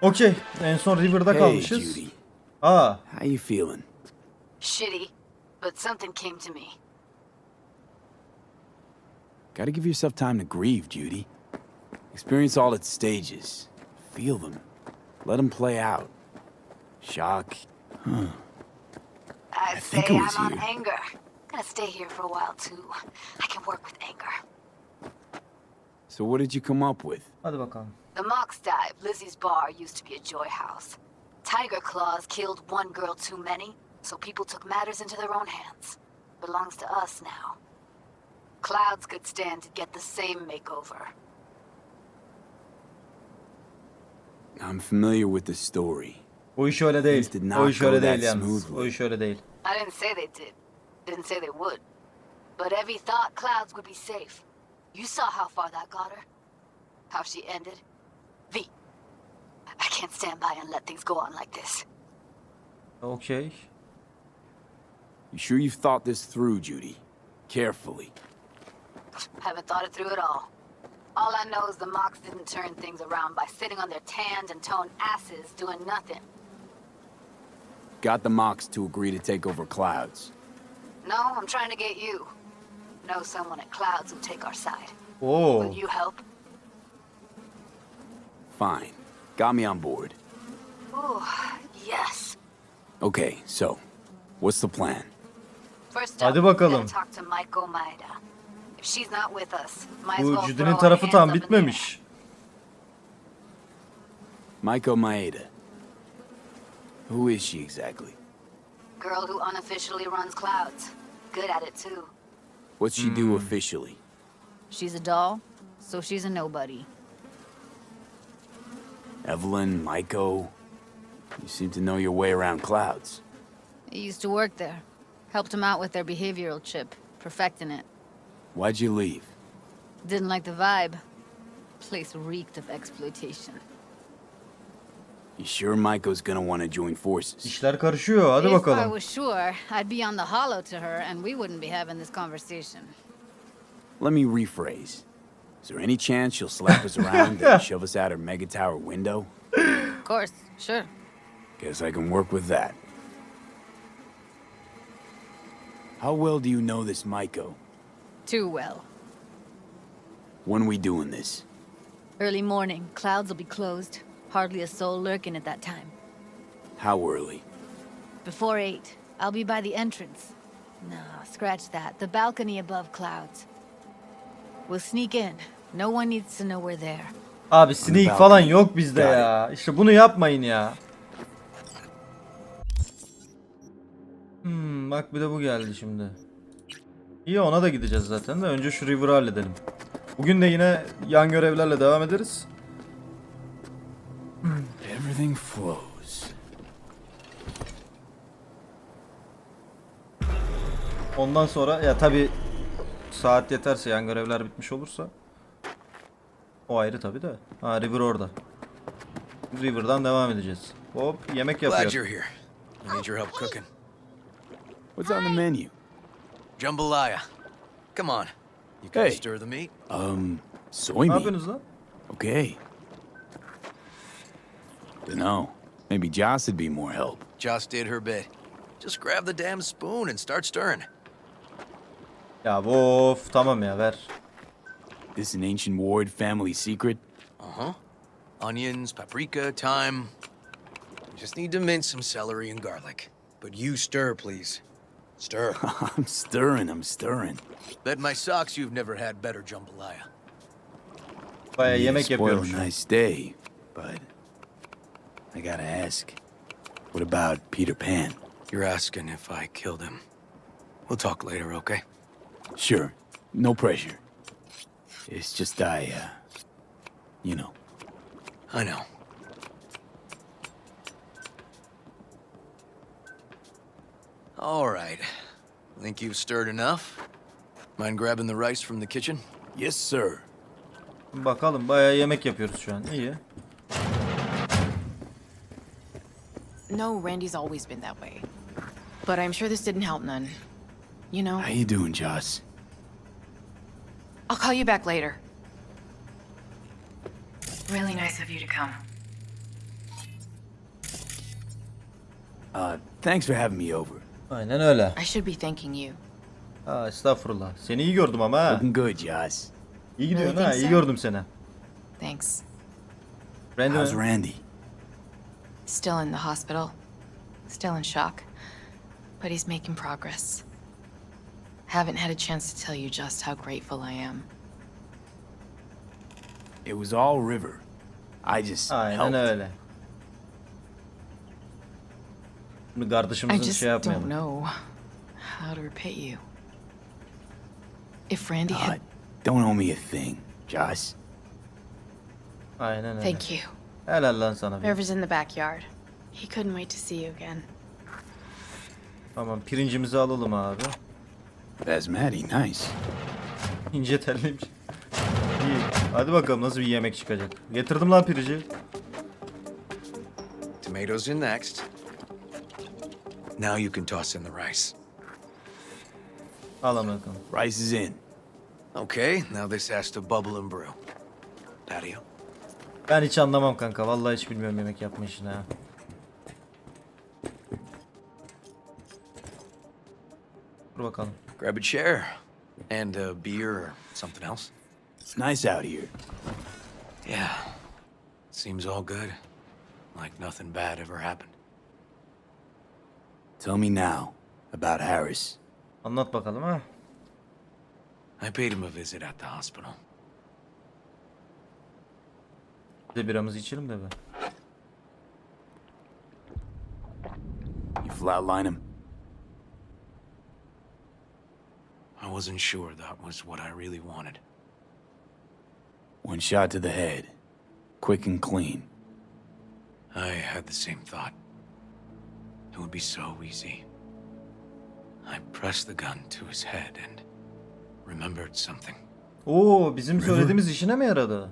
Okey. En son River'da Hey, kalmışız. Judy. Aa. How you feeling? Shitty, but something came to me. Gotta give yourself time to grieve, Judy. Experience all its stages. Feel them. Let them play out. Shock. I'd say think it was I'm on you. anger. Gonna stay here for a while too. I can work with anger. So what did you come up with? Hadi bakalım. The Mox Dive, Lizzie's bar, used to be a joy house. Tiger Claws killed one girl too many, so people took matters into their own hands. Belongs to us now. Clouds could stand to get the same makeover. I'm familiar with the story. O iş öyle değil. Things did not O iş go öyle that değil yalnız. smoothly. O iş öyle değil. I didn't say they did. Didn't say they would. But Evie thought Clouds would be safe. You saw how far that got her. How she ended. V. I can't stand by and let things go on like this. Okey. You sure you've thought this through, Judy? Carefully. Haven't thought it through at all. All I know is the Mox didn't turn things around by sitting on their tanned and toned asses doing nothing. Got the Mox to agree to take over Clouds. No, I'm trying to get you. Know someone at Clouds who'll take our side. Oo. Will you help? Fine. Got me on board. Oh, yes. Okay, so, what's the plan? First Hadi up, bakalım. gotta talk to Maiko Maeda. If she's not with us, might as Bu well throw Judy'nin our tarafı hands tam up in the bitmemiş. Maiko Maeda. Who is she exactly? air. Girl who unofficially runs Clouds. Good at it too. What's she do officially? She's a doll, so she's a nobody. Evelyn, Maiko. You seem to know your way around Clouds. I used to work there. Helped them out with their behavioral chip, perfecting it. Why'd you leave? Didn't like the vibe. Place reeked of exploitation. You sure Maiko's gonna want to join forces? İşler karışıyor. Hadi If I bakalım. was sure, I'd be on the hollow to her and we wouldn't be having this conversation. Let me rephrase. Is there any chance she'll slap us around and shove us out her mega tower window? Of course, sure. Guess I can work with that. How well do you know this Maiko? Too well. When are we doing this? Early morning, Clouds will be closed. Hardly a soul lurking at that time. How early? Before 8, I'll be by the entrance. No, scratch that. The balcony above Clouds. We'll sneak in. No one needs to know we're there. Abi sneak falan yok bizde ya. İşte bunu yapmayın ya. Bak bir de bu geldi şimdi. İyi, ona da gideceğiz zaten de önce şu River'ı halledelim. Bugün de yine yan görevlerle devam ederiz. Everything flows. Ondan sonra ya tabi saat yeterse, yan görevler bitmiş olursa o ayrı tabi de. Ha, River orada. River'dan devam edeceğiz. Hop, yemek Glad you're yapıyor. here. I need your help cooking. What's on the menu? Jambalaya. Come on. You can Hey. stir the meat. Soy Ne meat. yapıyorsunuz lan? Okay. Dunno. Maybe Joss would be more help. Joss did her bit. Just grab the damn spoon and start stirring. Ya of, tamam ya, ver. This an ancient Ward family secret? Uh-huh. Onions, paprika, thyme. You just need to mince some celery and garlic. But you stir, please. Stir. I'm stirring. Bet my socks you've never had better jambalaya. Baya Need to yemek spoil yapıyormuş. a nice day, but I gotta ask. What about Peter Pan? You're asking if I killed him. We'll talk later, okay? Sure, no pressure. It's just you know. I know. All right. Think you've stirred enough? Mind grabbing the rice from the kitchen? Yes, sir. Bakalım, baya yemek yapıyoruz şu an. İyi. No, Randy's always been that way. But I'm sure this didn't help none. You know, How you doing, Joss? I'll call you back later. Really nice of you to come. Thanks for having me over. Aynen öyle. I should be thanking you. Aa, estağfurullah. Seni iyi gördüm ama ha. Looking good, Joss. İyi gidiyorsun Really ha. think İyi so? gördüm seni. Thanks. Randy How's mi? Randy? Still in the hospital. Still in shock. But he's making progress. Haven't had a chance to tell you just how grateful I am. It was all River. I just Aynen helped. öyle. Şimdi I kardeşimizin just şey don't yapmayalım. know how to repay you. If Randy had... Don't owe me a thing, Joss. Aynen öyle. Thank you. Helal lan sana. Bir. River's in the backyard. He couldn't wait to see you again. Tamam, pirincimizi alalım abi. Basmati, nice. İnce telliymiş. İyi. Hadi bakalım nasıl bir yemek çıkacak. Getirdim lan pirinci. Tomatoes in next. Now you can toss in the rice. Al bakalım. Rice is in. Okay, now this has to bubble and brew. Patio. Ben hiç anlamam kanka. Vallahi hiç bilmiyorum yemek yapma işini ha. Dur bakalım. Grab a chair. And a beer or something else. It's nice out here. Yeah. Seems all good. Like nothing bad ever happened. Tell me now about Harris. Anlat bakalım ha. I paid him a visit at the hospital. Bir de biramızı içelim de be. You flatline him? I wasn't sure that was what I really wanted. One shot to the head. Quick and clean. I had the same thought. It would be so easy. I pressed the gun to his head and remembered something. Oo, bizim söylediğimiz işine mi yaradı?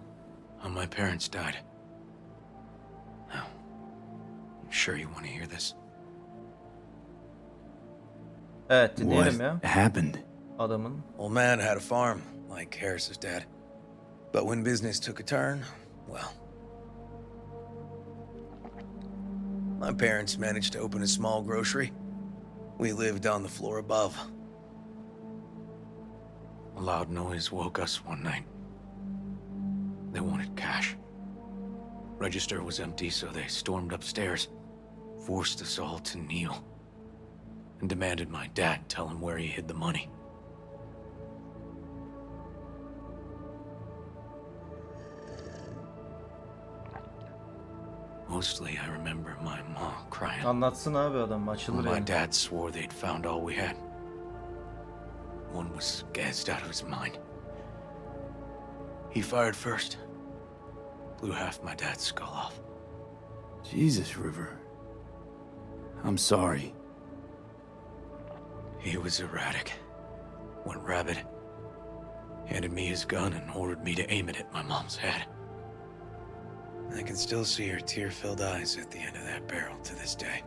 How my parents died. Now, you sure you want to hear this? Evet, dinleyelim What ya. happened? Adamın. Old man had a farm, like Harris's dad. But when business took a turn, well... My parents managed to open a small grocery. We lived on the floor above. A loud noise woke us one night. They wanted cash. Register was empty, so they stormed upstairs, forced us all to kneel, and demanded my dad tell him where he hid the money. Mostly, I remember my mom crying. Anlatsın abi adam, açılır My yani. dad swore they'd found all we had. One was gassed out of his mind. He fired first. Blew half my dad's skull off. Jesus, River. I'm sorry. He was erratic. Went rabid. Handed me his gun and ordered me to aim it at my mom's head. I can still see her tear-filled eyes at the end of that barrel to this day.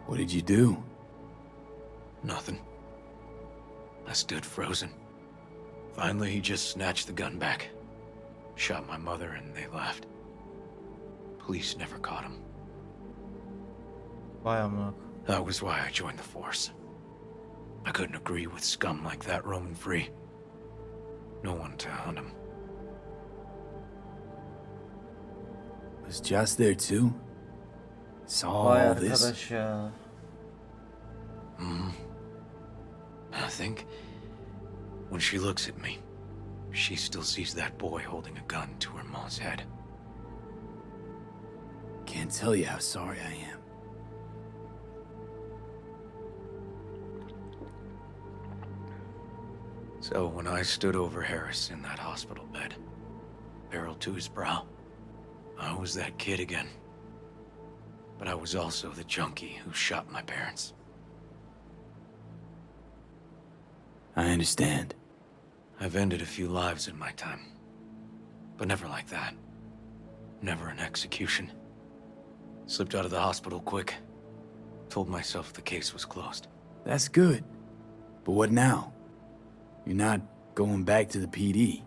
What did you do? Nothing. I stood frozen. Finally, he just snatched the gun back. Shot my mother and they left. Police never caught him. Vay amına. That was why I joined the force. I couldn't agree with scum like that roaming free. No one to hunt him. Was Joss there too? Saw Vay all this? arkadaş ya. I think when she looks at me, she still sees that boy holding a gun to her mom's head. Can't tell you how sorry I am. So when I stood over Harris in that hospital bed, barrel to his brow, I was that kid again. But I was also the junkie who shot my parents. I understand. I've ended a few lives in my time, but never like that. Never an execution. Slipped out of the hospital quick. Told myself the case was closed. That's good. But what now? You're not going back to the PD.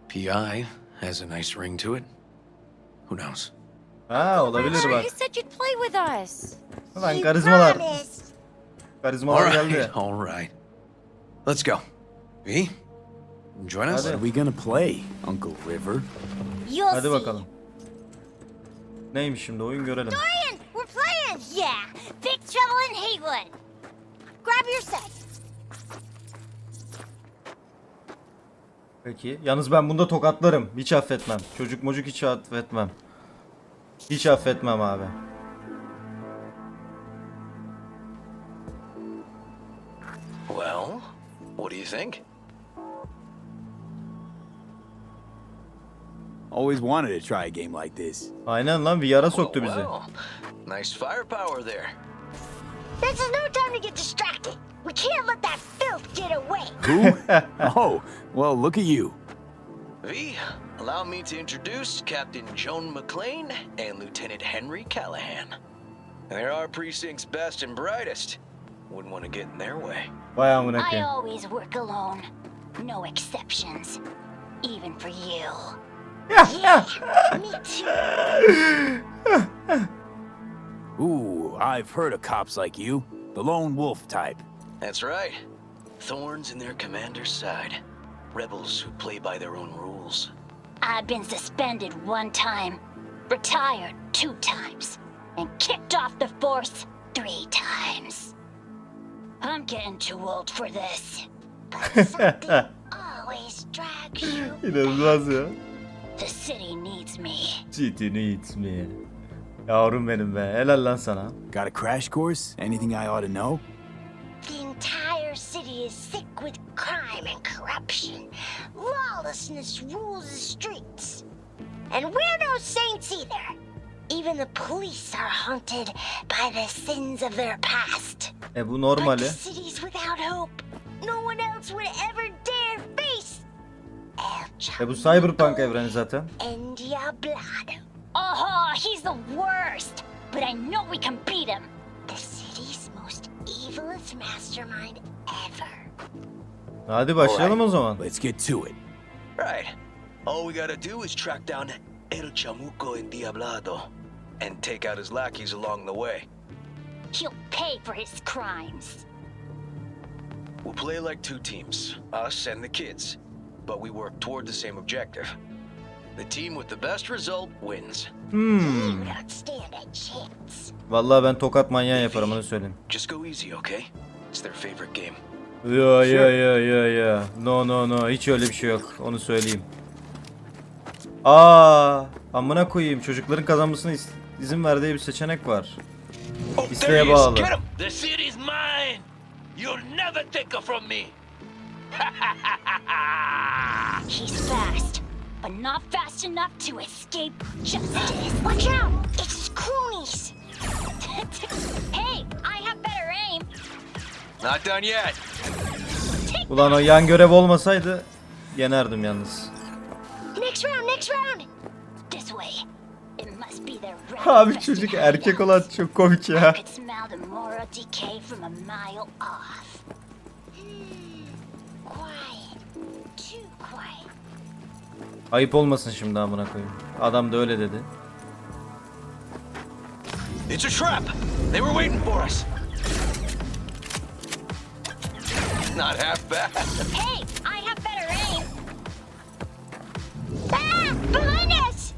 PI has a nice ring to it. Who knows? Ha, olabilir bak. You said you'd play with us. Lan karizmalar. Promised. Karizmalar All geldi. right, all right. Let's go. V, join us. What are we gonna play, Uncle River? You'll Hadi see. bakalım. Neymiş şimdi oyun görelim. Dorian, we're playing. Yeah, Big Trouble in Haywood. Grab your set. Peki. Yalnız ben bunda tokatlarım. Hiç affetmem. Çocuk mocuk hiç affetmem. Hiç affetmem abi. Well, what do you think? Always wanted to try a game like this. Aynen lan, VR'a soktu bizi. Well, nice firepower there. This is no time to get distracted. We can't let that filth get away. Who? Oh, well, look at you. V, allow me to introduce Captain Joan McClane and Lieutenant Henry Callahan. They're our precinct's best and brightest. Wouldn't want to get in their way. Vay amına I koyayım. always work alone. No exceptions. Even for you. Yeah, me too. Ooh, I've heard of cops like you. The lone wolf type. That's right. Thorns in their commander's side. Rebels who play by their own rules. I've been suspended 1 time, retired 2 times, and kicked off the force 3 times. I'm getting too old for this. But something always drags you. İnanılmaz ya. The city needs me. City needs me. Yavrum benim be. Helal lan sana. Got a crash course? Anything I ought to know? The entire city is sick with crime and corruption. Lawlessness rules the streets. And we're no saints either. Even the police are haunted by the sins of their past. Bu But the normali. city's without hope. No one else would ever dare face. Bu Cyberpunk evreni zaten. And Diablado. Oh, he's the worst. But I know we can beat him. The city's most evilest mastermind ever. Hadi başlayalım o zaman. Let's get to it. Right. All we gotta do is track down El Chamuco Endiablado and take out his lackeys along the way. He'll pay for his crimes. We'll play like 2 teams, us and the kids, but we work toward the same objective. The team with the best result wins. He would not stand a chance. Vallahi ben tokat manyağı yaparım, onu söyleyeyim. Just go easy, okay? It's their favorite game. Ya. No. Hiç öyle bir şey yok. Onu söyleyeyim. Amına koyayım. Çocukların kazanmasına izin verdiği bir seçenek var. İsteğe bağlı. Get him! The city's mine! You'll never take her from me! He's fast, but not fast enough to escape justice. Watch out! It's cronies! Hey, I have better aim. Not done yet! Ulan o yan görev olmasaydı yenerdim yalnız. Next round! This way. It must be the red Abi infested çocuk hideout. erkek olan çok komik I ya. could smell the moral decay from a mile off. Quiet. Too quiet. Ayıp olmasın şimdi amına koyayım. Adam da öyle dedi. It's a trap! They were waiting for us! Not half bad. Hey, I have better aim. Ah! Behind us!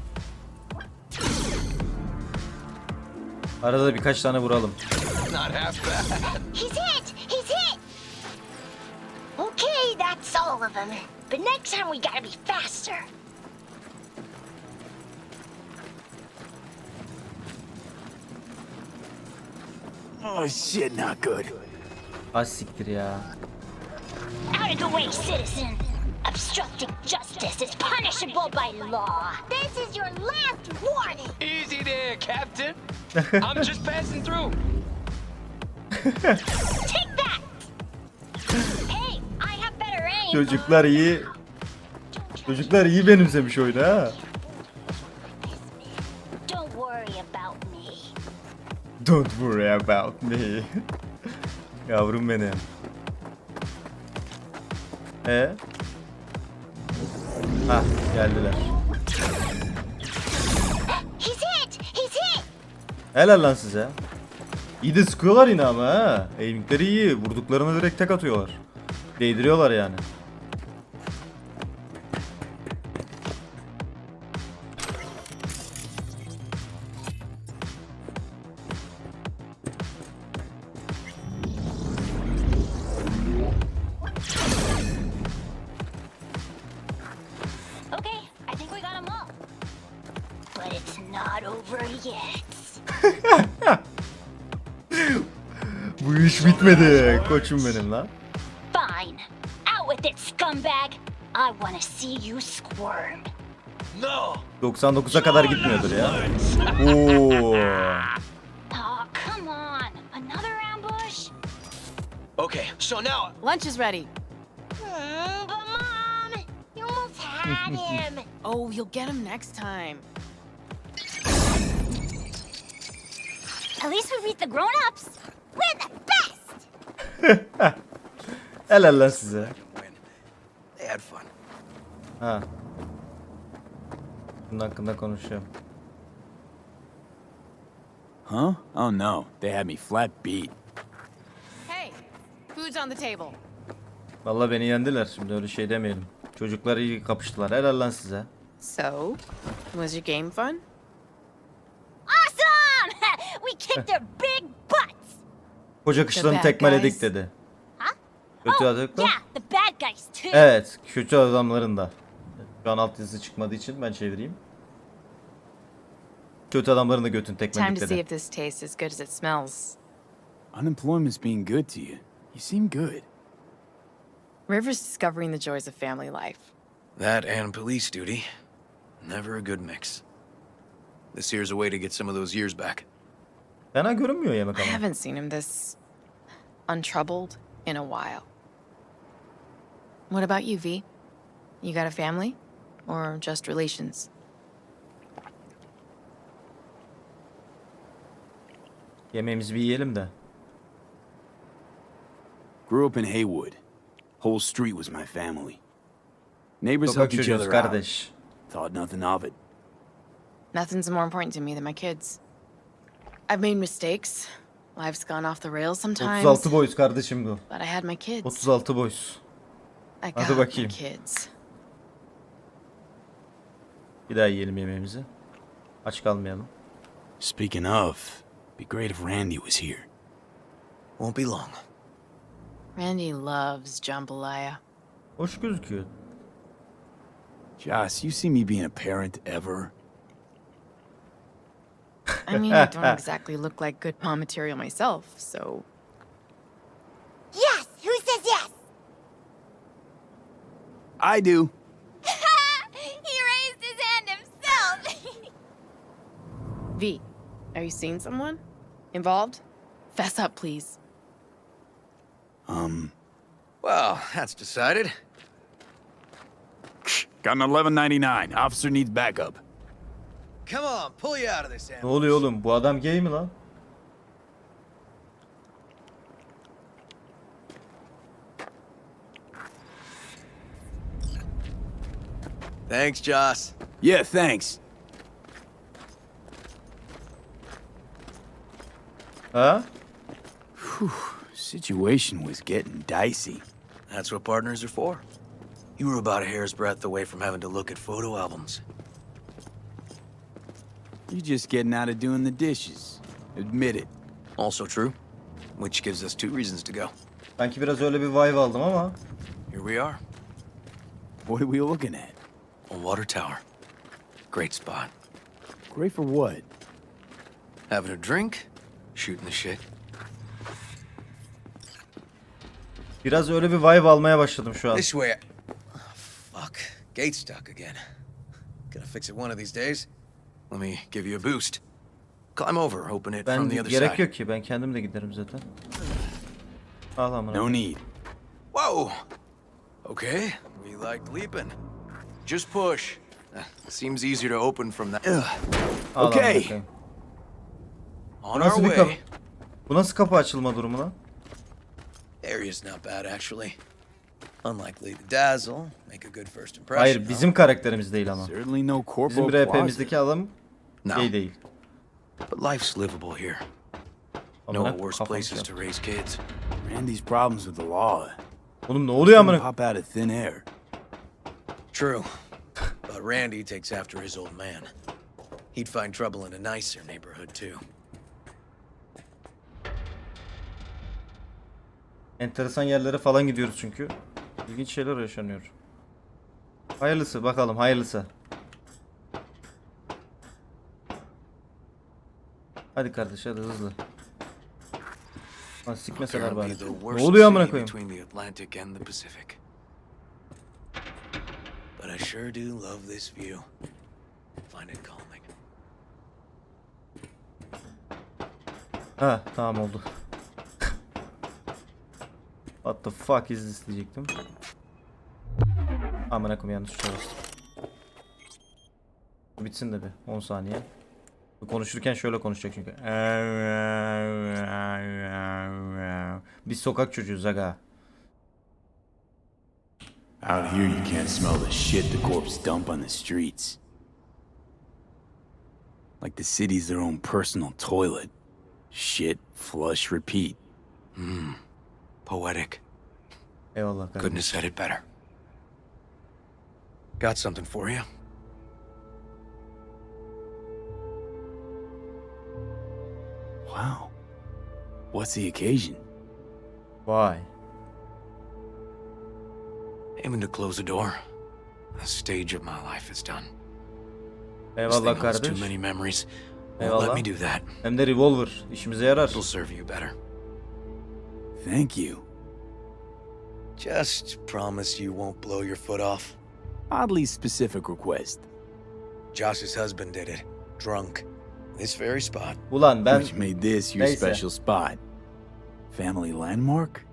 Arada birkaç tane vuralım. Not half bad. He's hit! Okay, that's all of them. But next time we gotta be faster. Oh shit, not good. Az siktir ya. Out of the way, citizen! Obstructing justice is punishable by law. This is your last warning! Easy there, Captain. I'm just passing through. Take that! Hey, I have better aim! Çocuklar iyi. Çocuklar iyi benimsemiş oyunu ha. Don't worry about me. Don't worry about me. Yavrum benim. Geldiler. He's hit! Helal lan size. İyi de sıkıyorlar yine ama ha. Aimingleri iyi. Vurduklarını direkt tek atıyorlar. Değdiriyorlar yani. Okay, I think we got them all. But it's not over yet. Bu iş bitmedi. Koçum benim lan. Fine. Out with it, scumbag. I wanna see you squirm. 99'a kadar gitmiyordur ya. Oo. Oh, come on. Another ambush? Okay, so now Lunch is ready. But Mom, you almost had him. Oh, you'll get him next time. At least we beat the grown-ups. We're the best. Helal lan size. win. They had fun. Ha. Bunun hakkında konuşuyorum. Huh? Oh no, they had me flat beat. Hey, food's on the table. Vallahi beni yendiler. Şimdi öyle şey demeyelim. Çocuklar iyi kapıştılar. Helal lan size. So, was your game fun? Awesome! We kicked their big butts. Koca kışlarını bad tekmeledik guys. dedi. Huh? Kötü Oh, adamlar. yeah, the bad guys too. Evet, kötü adamların da. Şu an altyazısı çıkmadığı için ben çevireyim. Kötü adamların da götünü Time tekmeledik to see dedi. if this tastes as good as it smells. Unemployment's being good to you. You seem good. River's discovering the joys of family life. That and police duty. Never a good mix. This here's a way to get some of those years back. Fena görünmüyor yemek I ama. haven't seen him this untroubled in a while. What about you, V? You got a family? Or just relations? Yemeğimizi bir yiyelim de. Grew up in Haywood. Whole street was my family. Neighbors Sokak helped each çocuğuz other out. kardeş. Thought nothing of it. Nothing's more important to me than my kids. I've made mistakes. Life's gone off the rails sometimes. 36 boyuz kardeşim bu. But I had my kids. 36 boyuz. I Hadi got my bakayım. kids. Bir daha yiyelim yemeğimizi. Aç kalmayalım. Speaking of, be great if Randy was here. Won't be long. Randy loves jambalaya. Hoş gözüküyor. Joss, you see me being a parent ever? I mean, I don't exactly look like good mom material myself, so... Yes, who says yes? I do. He raised his hand himself. V, are you seeing someone? Involved? Fess up, please. Well, that's decided. Got an 11.99. Officer needs backup. Come on, pull you out of this Ne animal. oluyor oğlum? Bu adam gay mi lan? Thanks, Joss. Yeah, thanks. Ha? Situation was getting dicey. That's what partners are for. You were about a hair's breadth away from having to look at photo albums. You just getting out of doing the dishes. Admit it. Also true. Which gives us 2 reasons to go. Sanki biraz öyle bir vibe aldım ama. Here we are. What are we looking at? A water tower. Great spot. Great for what? Having a drink, shooting the shit. Biraz öyle bir vibe almaya başladım şu an. This way. Oh, fuck. Gate's stuck again. Gonna fix it one of these days. Let me give you a boost. Climb over, open it Ben from the other gerek side. yok ki. Ben kendim de giderim zaten. Al amına. No need. Whoa! Okay, we like leaping. Just push. Seems easier to open from that. Al Okay. amına koyayım. On Bu nasıl our bir kapı? way. Bu nasıl kapı açılma durumu lan? Area's not bad actually. Unlikely to dazzle, make a good first impression. Hayır, bizim karakterimiz değil ama. Certainly no corporal Bizim closet. RP'mizdeki adam No. gay değil. But life's livable here. No Amına worse kafam places şey to yaptı. raise kids. Randy's problems with the law Oğlum ne oluyor didn't amına? pop out of thin air. True. But Randy takes after his old man. He'd find trouble in a nicer neighborhood too. Enteresan yerlere falan gidiyoruz çünkü. İlginç şeyler yaşanıyor. Hayırlısı bakalım, hayırlısı. Hadi kardeş, hadi hızlı. Lan sikmeseler bari. Apparently the Ne worst oluyor amına city koyayım? between the Atlantic and the Pacific. But I sure do love this view. Find it calming. Ha tamam oldu. What the fuck is this diyecektim. Amına koyayım, yanlış tuşa bastım. Bitsin de bir 10 saniye. Konuşurken şöyle konuşacak çünkü. Biz sokak çocuğuyuz aga. Out here, you can't smell the shit the corpse dump on the streets. Like the city's their own personal toilet. Shit, flush, repeat. Poetic. Eyvallah Couldn't kardeşim. have said it better. Got something for you. Wow. What's the occasion? Vay. Aiming to close the door. The stage of my life is done. This Eyvallah thing holds too kardeş. many memories. Won't let Eyvallah. me do that. Hem de revolver. İşimize yarar. It'll serve you better. Thank you. Just promise you won't blow your foot off. Oddly specific request. Josh's husband did it. Drunk. This very spot. Ulan ben Which made this your Neyse. special spot? Family landmark?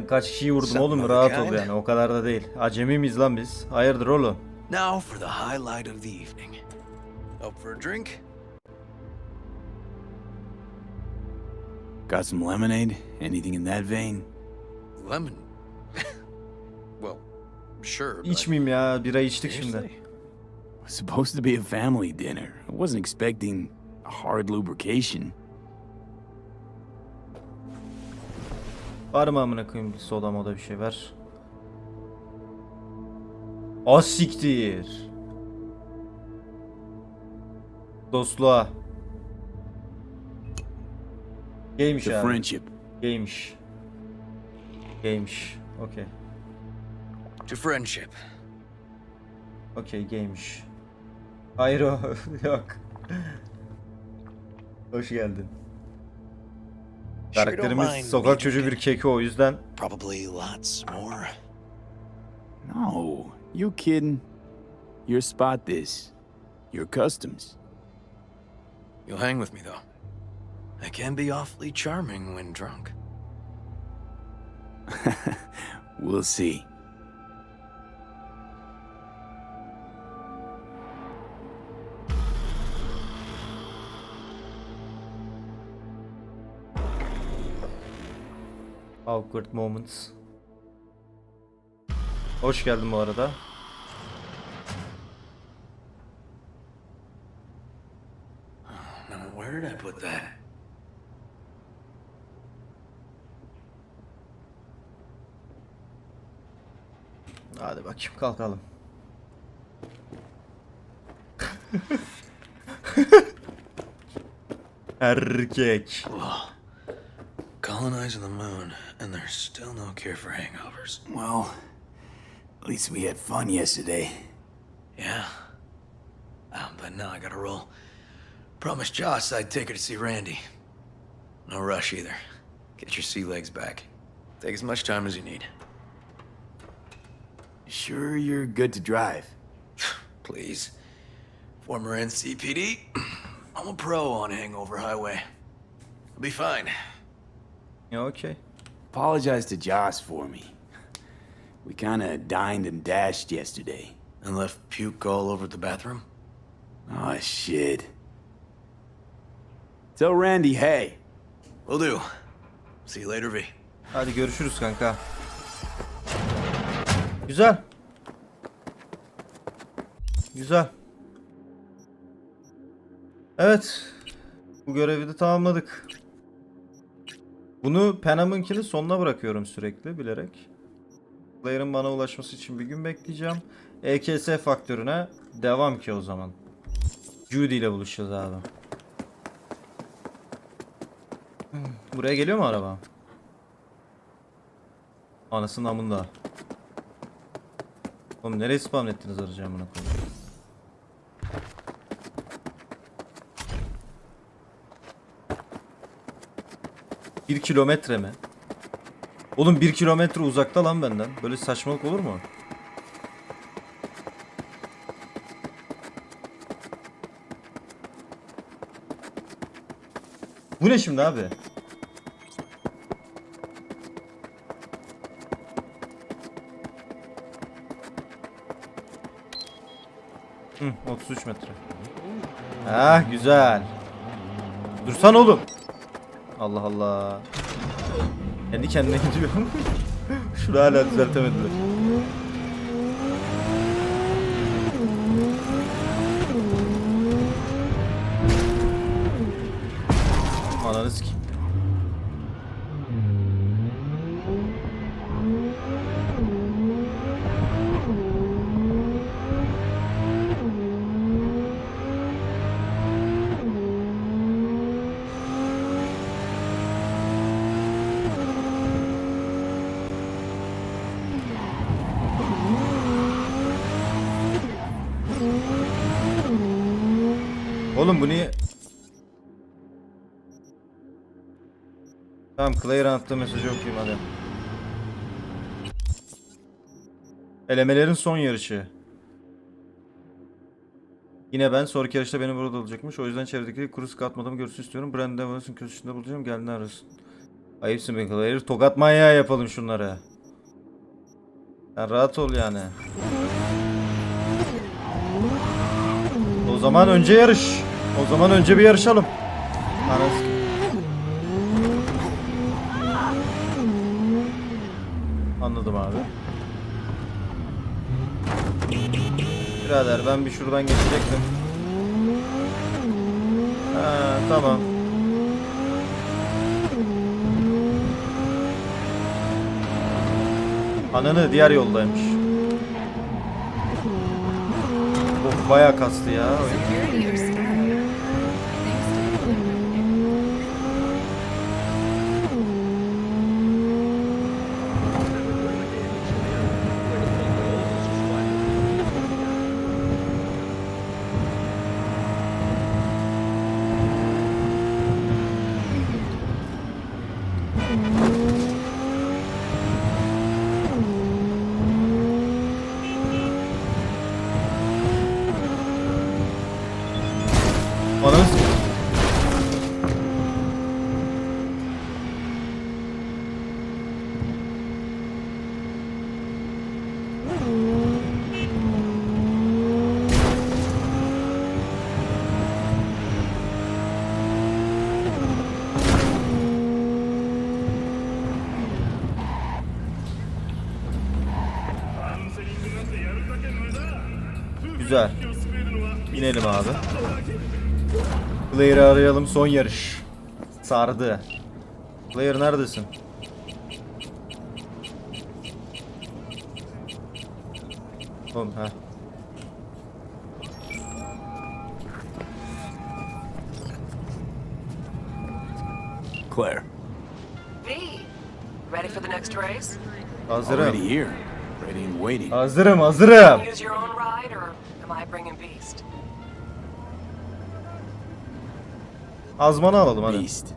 kaç kişiyi vurdum Something oğlum, of the rahat kind. ol yani, o kadar da değil. Acemi miyiz lan biz? Hayırdır oğlum? Now for the highlight of the evening. Up for a drink? Got some lemonade? Anything in that vein? Lemon. Well, sure. but İçmeyeyim ya, bira içtik şimdi. seriously? It was supposed to be a family dinner. I wasn't expecting a hard lubrication. Var mı amına koyayım bir soda moda bir şey ver. Az siktir. Dostluğa. Gaymiş To abi. friendship. Gaymiş. Gaymiş. Okey. To friendship. Okey, gaymiş. Hayır o yok. Hoş geldin. Sure don't Karakterimiz mind sokak me çocuğu bir drinking. keki, o yüzden. Probably lots more. No, you kidding? Your spot this. Your customs. You'll hang with me, though. I can be awfully charming when drunk. We'll see. Awkward moments. Hoş geldin bu arada. Now, where did I put that? Hadi bakayım, kalkalım. Erkek. Colonizing the moon, and there's still no cure for hangovers. Well, at least we had fun yesterday. Yeah. But now I gotta roll. Promised Joss I'd take her to see Randy. No rush either. Get your sea legs back. Take as much time as you need. Sure you're good to drive? Please. Former NCPD. I'm a pro on hangover highway. I'll be fine. Ya okey. Apologize to Joss for me. We kinda dined and dashed yesterday. And left puke all over the bathroom? Oh, shit. Tell Randy, hey. Will do. See you later, V. Hadi görüşürüz kanka. Güzel. Güzel. Evet. Bu görevi de tamamladık. Bunu Panam'ınkini sonuna bırakıyorum sürekli bilerek. Claire'ın bana ulaşması için bir gün bekleyeceğim. EKS faktörüne devam ki o zaman. Judy ile buluşacağız abi. Buraya geliyor mu araba? Anasının amında. Oğlum nereye spam ettiniz arayacağım bunu koyayım. 1 kilometre mi? Oğlum 1 kilometre uzakta lan benden. Böyle saçmalık olur mu? Bu ne şimdi abi? Hı, 33 metre. Ah güzel. Dursan oğlum. Allah Allah. Kendi kendine gidiyor. Şunu hala düzeltemediler. Ananı sikeyim. Oğlum bu niye? Tamam, Claire'ın attığı mesajı okuyayım hadi. Elemelerin son yarışı. Yine ben, sonraki yarışta beni burada olacakmış. O yüzden çevredeki kuru sıkı atmadığımı görsün istiyorum. Brandon Wallace'ın köşesinde bulacağım. Geldiğinde arasın. Ayıpsın be Claire. Tokat manyağı yapalım şunları. Sen rahat ol yani. O zaman önce yarış. O zaman önce bir yarışalım. Anasını. Anladım abi. Birader ben bir şuradan geçecektim. Ha, tamam. Ananı diğer yoldaymış. Of bayağı kastı ya. Ananı s***. Güzel. İnelim abi. Claire'ı arayalım, son yarış. Sardı. Claire neredesin? Oğlum ha. Claire, V, ready for the next race? Hazırım. already here. Ready and waiting. Hazırım, hazırım. Use your own ride, or am I bringing Beast? Azmanı alalım hadi. Beast.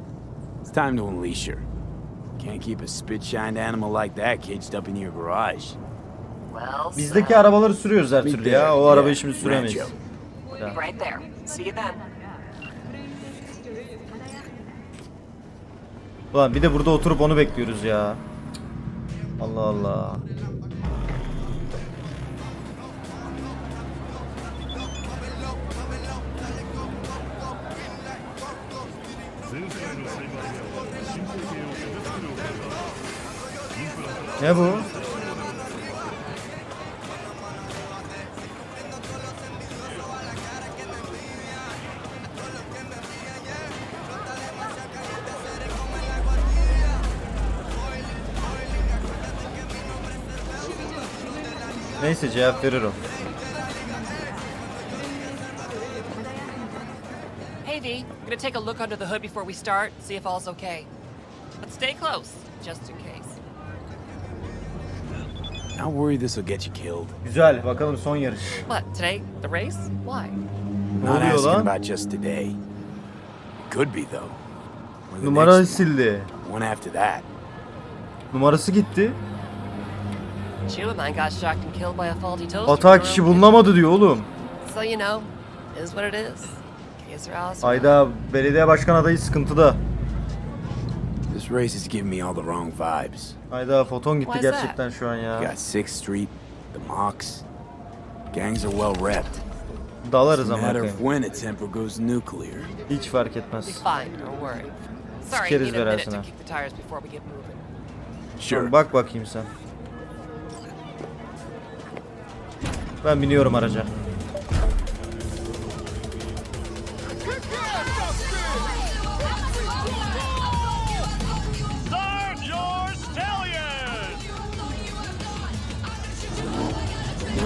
It's time to unleash her. Can't keep a spit-shined animal like that caged up in your garage. Well, Bizdeki arabaları sürüyoruz her türlü ya. O arabayı şimdi süremeyiz. Rancho. right there. See you then. Ulan bir de burada oturup onu bekliyoruz ya. Allah Allah. Ne bu? Neyse cevap verir o. Hey V, I'm gonna take a look under the hood before we start, see if all's okay. But stay close, just in case. I worry this will get you killed. Güzel, bakalım son yarış. What, today? The race? Why? Ne Not oluyor asking lan? about just today. Could be though. Or the Numara next sildi. one after that. Numarası gitti. Two of mine got shocked and killed by a faulty toaster. Hata kişi bulunamadı diyor oğlum. So you know, is what it is. Case or else. Hayda, belediye başkan adayı sıkıntıda. This race is giving me all the wrong vibes. Hayda, foton gitti Why is gerçekten şu an You ya. got 6th Street, the Mox. Gangs are well repped. Dalarız It's a ama matter of bakayım. when a temper goes nuclear. Hiç fark Be etmez. fine, don't worry. Sorry, Sikeriz need a minute verasına. to kick the tires before we get moving. Sure. Bak bakayım sen. Ben biniyorum araca. Start your stallion!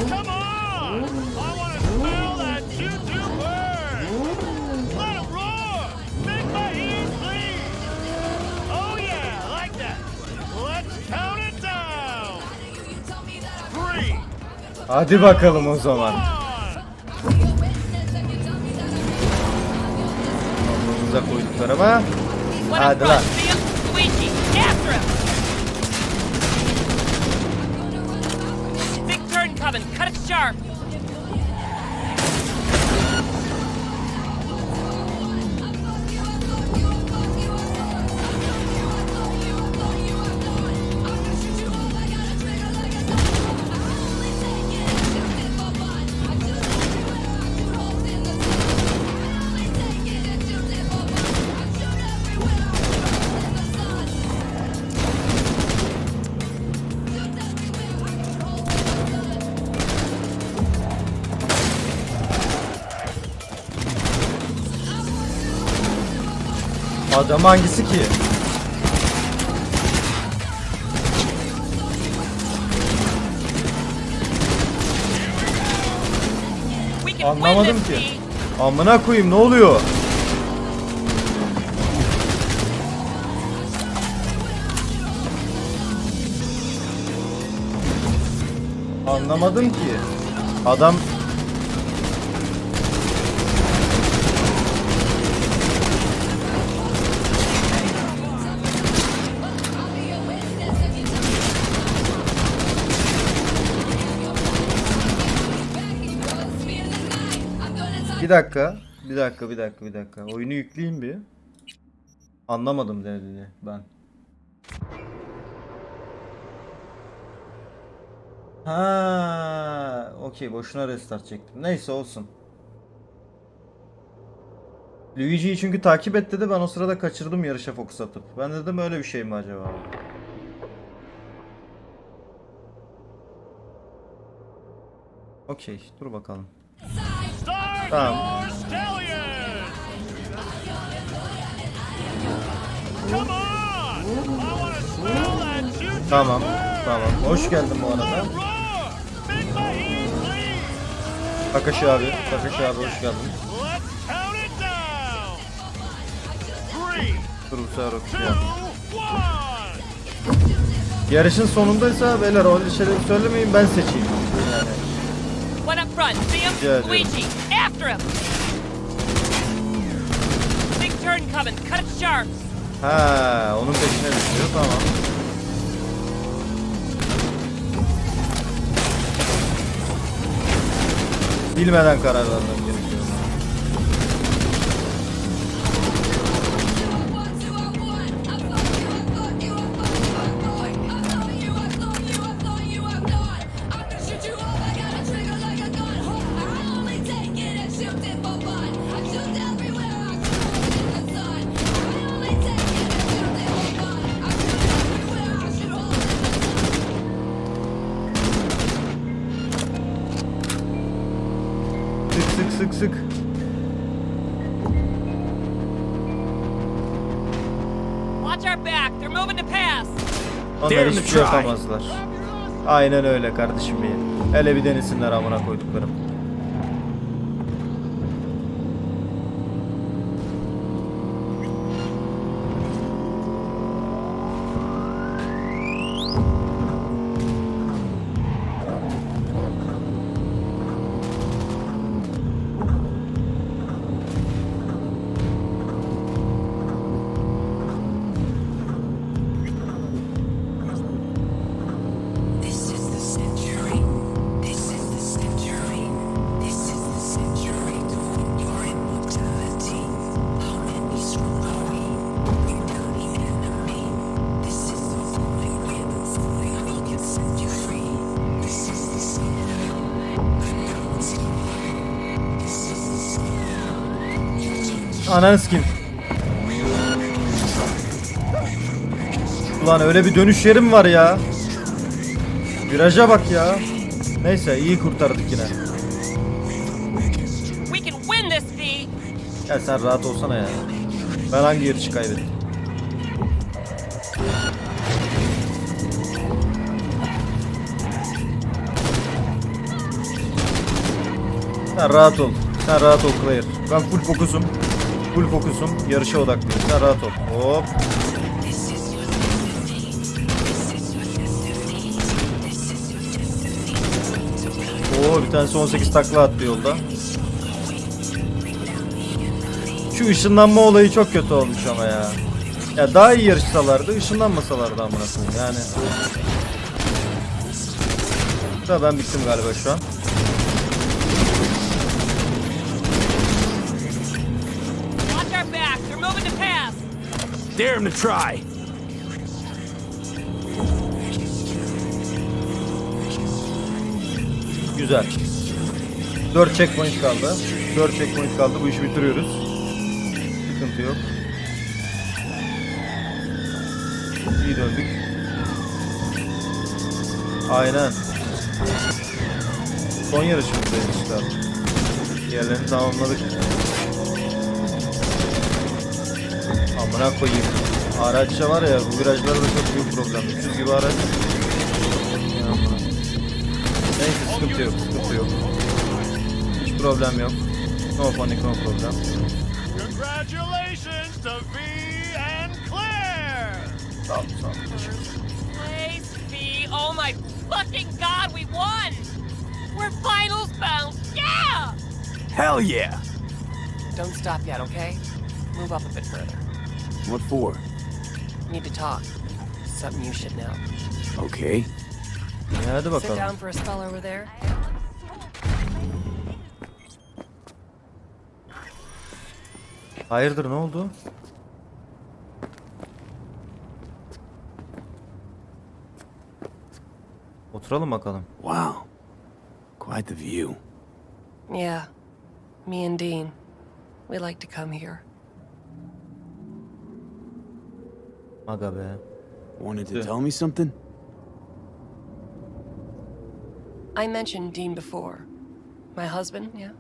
Come on! I want to smell that choo-choo bird! Let it roar! Make my ears bleed! Oh yeah, like that! Let's count it down! 3, Hadi bakalım o zaman. 1... Aklımıza koyduklarıma. What Hadi up lan. front, Sam? Luigi, after him! Big turn coming, cut it sharp! Adam hangisi ki? We can win Anlamadım this, ki. V! Amına koyayım, ne oluyor? Anlamadım ki. Adam Bir dakika. Bir dakika. Oyunu yükleyeyim bir. Anlamadım dedi ben. Ha, okey, boşuna restart çektim. Neyse olsun. Luigi'yi çünkü takip et dedi, ben o sırada kaçırdım yarışa fokus atıp. Ben dedim öyle bir şey mi acaba? Okey, dur bakalım. Start Tamam. your stallion! Come on! I want to smell that choo-choo Tamam, bird! tamam. Hoş geldin bu Let arada. it roar! Make my ears bleed! Takashi abi, hoş geldin. Let's count it down! 3, Dur bu sefer 2, okuyacağım. 1... Yarışın sonundaysa beyler öyle şeyleri söylemeyin, ben seçeyim. Yani. One up front, Yeah, Sam, dude. Luigi, after him! Big turn coming, cut it sharp! Ha, onun peşine düşüyor, tamam. Bilmeden karar vermem gerekiyor. Sık. Watch our back, they're moving to pass! Onlar Daring hiçbir to şey try. yapamazlar. Aynen öyle kardeşim benim. Hele bir denesinler amına koyduklarım. Ananı sikeyim. Ulan öyle bir dönüş yerim var ya. Viraja bak ya. Neyse iyi kurtardık yine. We can win this, V! Ya sen rahat olsana ya. Ben hangi yarışı kaybettim? Sen rahat ol. Sen rahat ol Claire. Ben full fokusum. Full fokusum. Yarışa odaklıyım. Sen rahat ol. Hop. Oo, bir tanesi 18 takla attı yolda. Şu ışınlanma olayı çok kötü olmuş ama ya. Ya daha iyi yarışsalardı, ışınlanmasalardı amına koyayım yani. Da ben bittim galiba şu an. Watch our backs, they're moving to pass! Dare him to try. Güzel. 4 checkpoint kaldı. 4 checkpoint kaldı. Bu işi bitiriyoruz. Sıkıntı yok. İyi döndük. Aynen. Son yarışımızdayız işte artık. Diğerlerini tamamladık. Amına koyayım. Araçça var ya, bu virajlarda da çok büyük problem. 300 gibi araç. Neyse sıkıntı yok, sıkıntı yok. Hiç problem yok. No panic, no problem. Congratulations to V and Claire! Sağ ol, sağ ol. Teşekkür ederim. Place, V! Oh my fucking god, we won! We're finals bound! Yeah! Hell yeah. Don't stop yet, okay? Move up a bit further. What for? Need to talk. Something you should know. Okay. Hadi Sit bakalım. down for a spell over there. Hayırdır, ne oldu? Oturalım bakalım. Wow. Quite the view. Yeah, me and Dean. We like to come here. Aga be. Wanted to Yeah. tell me something? I mentioned Dean before. My husband, yeah?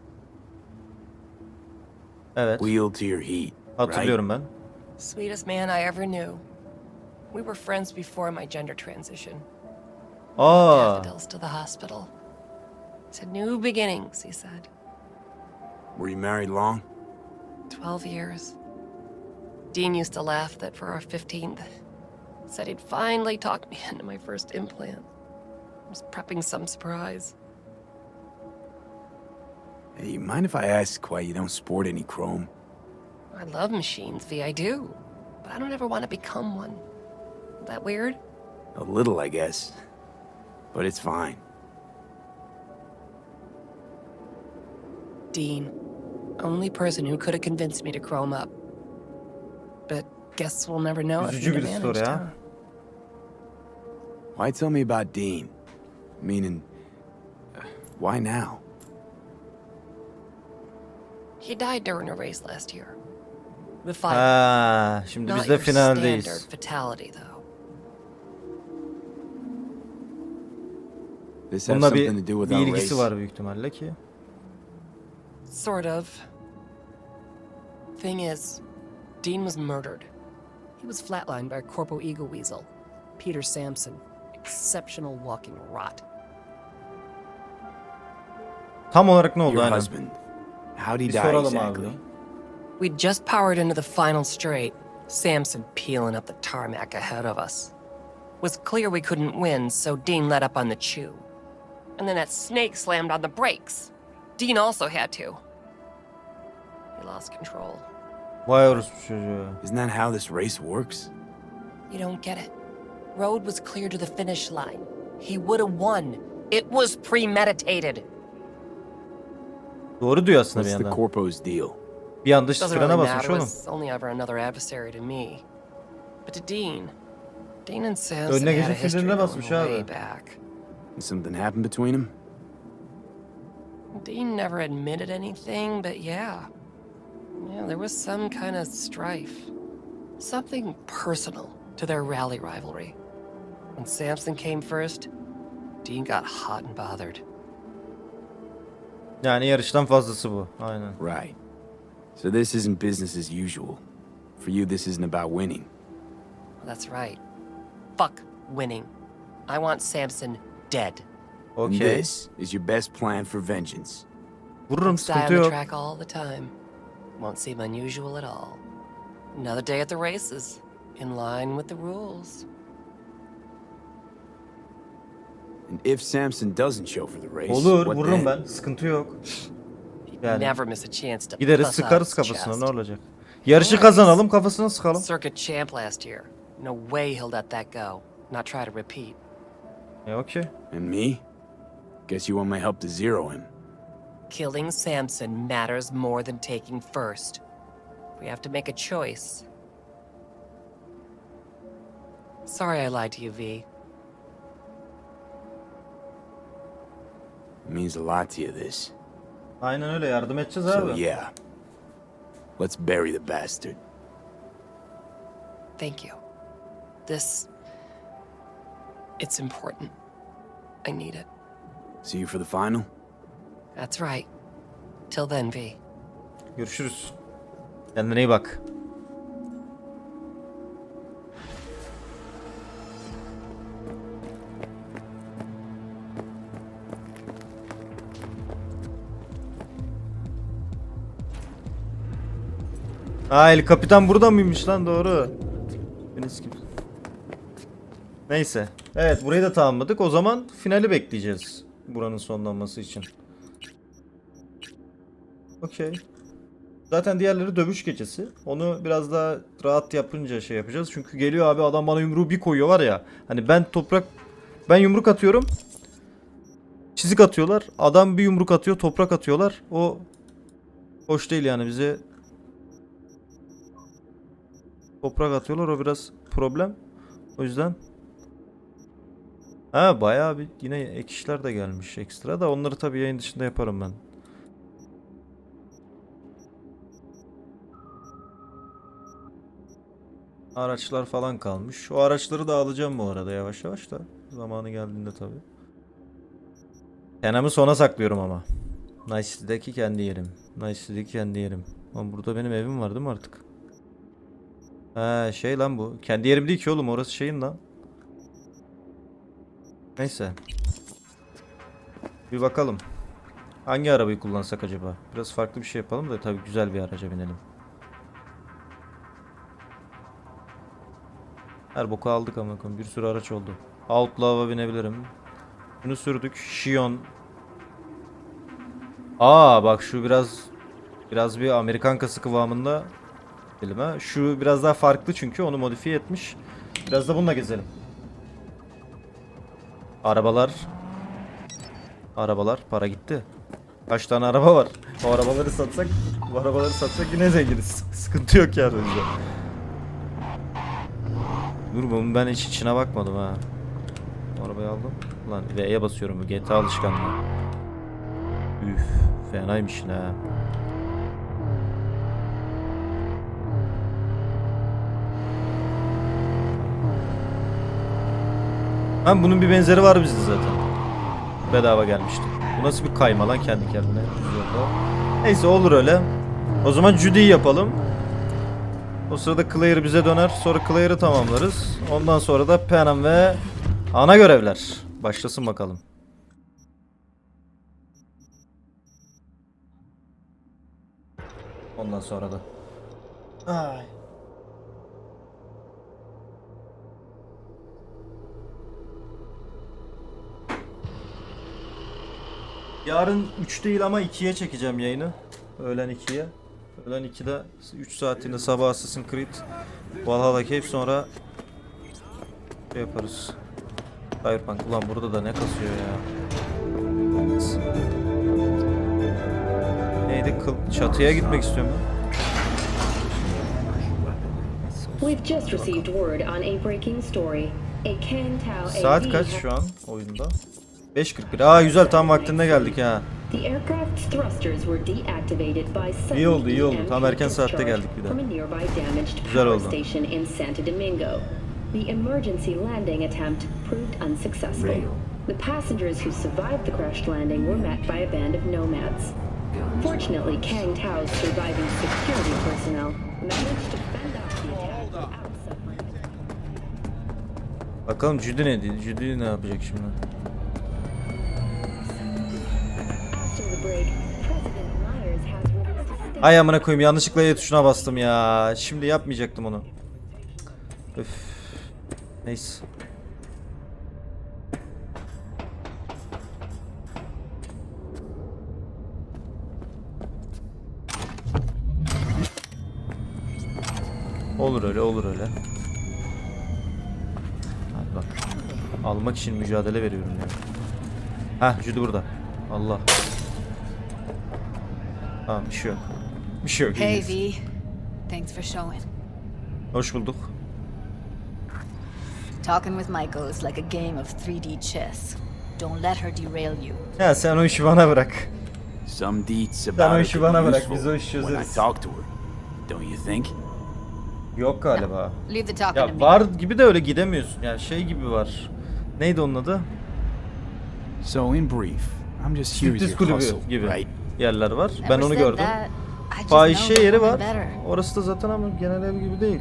Evet. Wheel to your heat. Hatırlıyorum ben. Sweetest man I ever knew. We were friends before my gender transition. Aa. Daffodils to the hospital. To new beginnings, he said. Were you married long? 12 years. Dean used to laugh that for our 15th, said he'd finally talked me into my first implant. I was prepping some surprise. Hey, you mind if I ask why you don't sport any chrome? I love machines, V, I do. But I don't ever want to become one. That weird? A little, I guess. But it's fine. Dean. Only person who could have convinced me to chrome up. But guess we'll never know if Üzücü he'd bir story managed, ha. huh? Why tell me about Dean? Meaning, why now? He died during a race last year. The final. Ha, şimdi Not biz de your standard finaldeyiz. fatality, though. This has Bununla something to do with bir our ilgisi race? var büyük ihtimalle ki. Sort of. Thing is, Dean was murdered. He was flatlined by a Corpo Eagle Weasel, Peter Sampson. Exceptional walking rot. Tam olarak ne oldu Your aynen? husband. How'd he Bir die soralım exactly? abi. We'd just powered into the final straight, Samson peeling up the tarmac ahead of us. Was clear we couldn't win, so Dean let up on the chew. And then that snake slammed on the brakes. Dean also had to. He lost control. Vay orospu çocuğu. Isn't that how this race works? You don't get it. Road was clear to the finish line. He would have won. It was premeditated. Doğru diyor aslında bir What's the yandan. corpo's deal? Bir anda Doesn't frene really basmış matter. oğlum. Was only ever another adversary to me. But to Dean and Samson Önüne had a geçip history frene going basmış abi. way back. Something happened between them? Dean never admitted anything, but yeah, there was some kind of strife. Something personal to their rally rivalry. When Samson came first, Dean got hot and bothered. Yani yarıştan fazlası bu. Aynen. Right. So this isn't business as usual. For you, this isn't about winning. That's right. Fuck winning. I want Samson dead. And Okay. this is your best plan for vengeance. Vururum, Let's die on sıkıntı the yok. track all the time. Won't seem unusual at all. Another day at the races, in line with the rules. And if Samson doesn't show for the race, Olur, what vururum then? ben. Sıkıntı yok. He'd Yani never miss a chance to gideriz, bust out sıkarız his kafasına, chest. ne olacak? Yarışı Nice. kazanalım, kafasına sıkalım. Circuit champ last year. No way he'll let that go. Not try to repeat. Okay. And me? Guess you want my help to zero him. Killing Samson matters more than taking first. We have to make a choice. Sorry I lied to you, V. It means a lot to you, this. Aynen öyle, yardım edeceğiz So abi. yeah. Let's bury the bastard. Thank you. It's important. I need it. See you for the final? That's right. Till then, V. Görüşürüz. Kendine iyi bak. El Kapitan burada mıymış lan, doğru. Deniz gibi. Neyse. Evet, burayı da tamamladık. O zaman finali bekleyeceğiz. Buranın sonlanması için. Okey. Zaten diğerleri dövüş gecesi. Onu biraz daha rahat yapınca şey yapacağız. Çünkü geliyor abi, adam bana yumruğu bir koyuyor var ya. Hani ben yumruk atıyorum. Çizik atıyorlar. Adam bir yumruk atıyor, toprak atıyorlar. O hoş değil yani, bize toprak atıyorlar, o biraz problem. O yüzden bayağı bir yine ek işler de gelmiş ekstra da, onları tabii yayın dışında yaparım ben. Araçlar falan kalmış. O araçları da alacağım bu arada yavaş yavaş da. Zamanı geldiğinde tabii. Kenamı sona saklıyorum ama. Nice City'deki kendi yerim. Nice City'deki kendi yerim. Ama burada benim evim var değil mi artık? Şey lan bu. Kendi yerim değil ki oğlum, orası şeyin lan. Neyse. Bir bakalım. Hangi arabayı kullansak acaba? Biraz farklı bir şey yapalım da tabii güzel bir araca binelim. Her boku aldık ama bir sürü araç oldu. Outlaw'a binebilirim. Bunu sürdük. Shion. Bak şu biraz bir Amerikan kası kıvamında. Şu biraz daha farklı çünkü onu modifiye etmiş. Biraz da bununla gezelim. Arabalar para gitti. Kaç tane araba var? Bu arabaları satsak yine zenginiz. Sıkıntı yok yani o yüzden. Dur, bunun ben hiç içine bakmadım ha. Arabayı aldım. Lan V'ye basıyorum, bu GTA alışkanlığı. Üf, fenaymış ne ha. Bunun bir benzeri var bizde zaten. Bedava gelmişti. Bu nasıl bir kayma lan kendi kendine. Neyse, olur öyle. O zaman Judy'yi yapalım. O sırada Claire bize döner. Sonra Claire'ı tamamlarız. Ondan sonra da Panam ve Ana görevler. Başlasın bakalım. Ondan sonra da. Ay. Yarın 3 değil ama 2'ye çekeceğim yayını. Öğlen 2'ye. Öğlen 2'de 3 saatinde sabah Assassin's Creed Valhalla Cave, sonra şey yaparız. Cyberpunk. Ulan burada da ne kasıyor ya. Neydi? Çatıya gitmek istiyorum ben. We've just received word on a breaking story. A Kang Tao Saat AV kaç şu an oyunda? 5:41. Aa güzel, tam vaktinde geldik ha. The aircraft's thrusters were deactivated by sudden İyi oldu, iyi oldu. EMP Tam erken saatte discharge geldik bir de. from a nearby damaged Güzel power oldu. station in Santo Domingo. The emergency landing attempt proved unsuccessful. The passengers who survived the crash landing were met by a band of nomads. Fortunately, Kang Tao's surviving security personnel managed to fend off the attack without suffering. Bakalım Judy ne dedi? Judy ne yapacak şimdi? After the break, President Myers has released a statement. Ay amına koyayım, yanlışlıkla Y tuşuna bastım ya. Şimdi yapmayacaktım onu. Öf. Neyse. Olur öyle, olur öyle. Hadi bak. Almak için mücadele veriyorum ya. Heh, Judy burada. Allah. Tamam, bir şey yok. Bir şey yok. Hey iyiyiz. V, thanks for showing. Hoş bulduk. Talking with Michael is like a game of 3D chess. Don't let her derail you. Ya sen o işi bana bırak. Some deeds Sen o about her işi could bana be bırak, useful biz o işi when I çözeriz. talk to her. Don't you think? Yok galiba. Leave the talking to Ya me. var gibi de öyle gidemiyorsun. Yani şey gibi var. Neydi onun adı? So in brief, I'm just here as Striptiz your kulübü hustle, gibi right? yerler var. Never Ben onu said gördüm. that. I just Fahişe know yeri women var. better. Orası da zaten ama genel ev gibi değil.